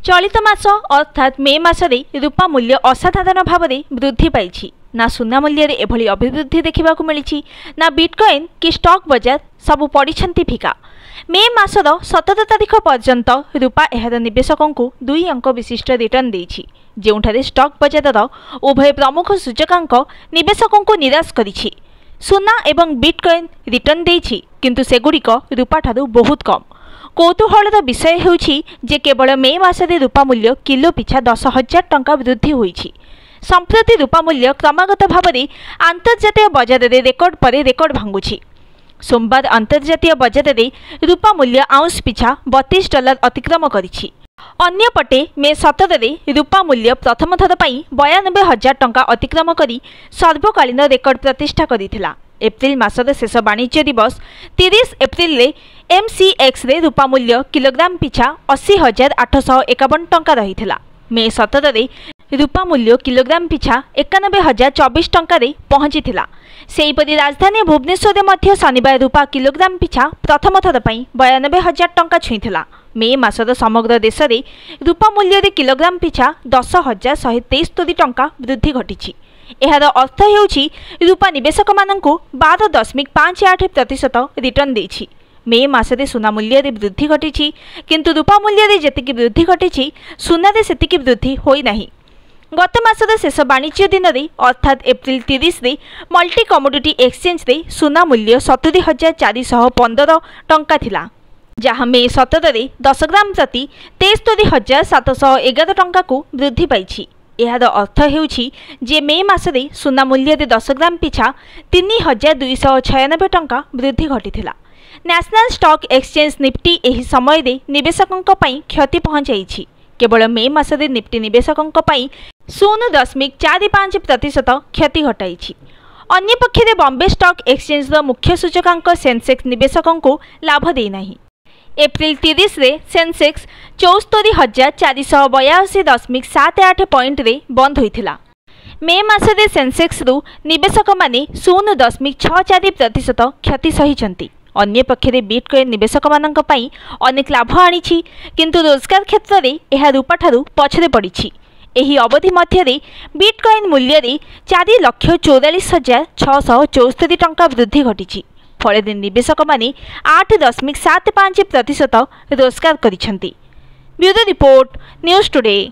चलित मास अर्थात मे मासरे रूपा मूल्य असाधारण भाव में वृद्धि पाई ना सुना मूल्य एभली अभिवृद्धि देखा मिली ना बिटकॉइन कि स्टॉक बजार सबू पड़ी फिका। मे मासर 17 तारिख पर्यंत रूपा एहार निवेशकों को 2 अंक विशिष्ट रिटर्न देछि, जेउठारे स्टॉक बजार उभय प्रमुख सूचकांक निवेशकों को निराश करिछि। सुना एवं बिटकॉइन रिटर्न देछि किंतु सेगुड़िक रूपा ठारू बहुत कम। कौतूहलर विषय हेउछि जे केवल मे मासरे रूपा मूल्य किलो पिछा 10,000 टंका वृद्धि होइछि। संप्रति रूपा मूल्य क्रमागत भाव में आंतर्जातीय बजार में रेकर्ड पर रेकर्ड भांगुछि। सोमवार आंतर्जातीय बजार में रूपा मूल्य आउंस पिछा $32 अतिक्रम करिछि। अन्यपटे मे 17 रे रूपा मूल्य प्रथम थर पई 92,000 टंका अतिक्रम करी सर्वकालीन रेकर्ड प्रतिष्ठा करिथिला। एप्रिल मासर शेष वाणिज्य दिवस 30 एप्रिल रे MCX रे रूपा मूल्य किलोग्राम पिछा 80,851 टंका रहिथिला। मे 17 रे रूपा मूल्य किलोग्राम पिछा 91,024 टंका रे पहुंचीथिला। सेहीपरि राजधानी भुवनेश्वर मध्य शनिवार रूपा किलोग्राम पिछा प्रथम थर पई 92,000 टंका छुईथिला। मे मासर समग्र देश में रूपा मूल्य रे किलोग्राम पिछा 10,173 टंका वृद्धि घटी। एहार अर्थ हेउछि रूपा निवेशक माननकु 12.58% रिटर्न देछि। मे मासरे सुना मूल्य रे वृद्धि घटी किंतु रूपा मूल्य रे जेतिकी वृद्धि घटी सुना रे सेतिकी वृद्धि होई नाही। गत मासर शेष वाणिज्य दिन में अर्थात एप्रिल 30 रे मल्टी कमोडिटी एक्सचेंज रे सुना मूल्य 70,415 टंका थिला, जहाँ मे 17 रे 10 ग्राम प्रति 73,711 टंका को वृद्धि पाई। एहार अर्थ हेउछि जे मे मासरे सुना मूल्य रे 10 ग्राम पिछा 3,296 टंका वृद्धि घटीथिला। नेशनल स्टॉक एक्सचेंज निफ्टी एही समय रे निवेशकों पई क्षति पहुंचाइछि। केवल मे मासरे निफ्टी निवेशकों पई 0.45% क्षति घटाइछि। अन्य पक्षरे बॉम्बे स्टॉक एक्सचेंज मुख्य सूचकांक सेंसेक्स निवेशकों को लाभ दे नाही। एप्रिल 30 रे सेंसेक्स 74,482.78 पॉइंट रे बंद होइथिला। मे मासरे सेंसेक्स रु निवेशक माने 0.64% क्षति सहिचंती। अन्य पक्षरे बिटकॉइन निवेशक मानक पई अनेक लाभ आनिछि किंतु रोजगार क्षेत्र में यह रूपा ठारू पछरे पड़िछि। एही अवधि मध्य बिटकॉइन मूल्य रे 4,44,664 टंका वृद्धि घटी। फल निवेशक माने 8.75% रोजगार करिसेंती। Bureau report news today.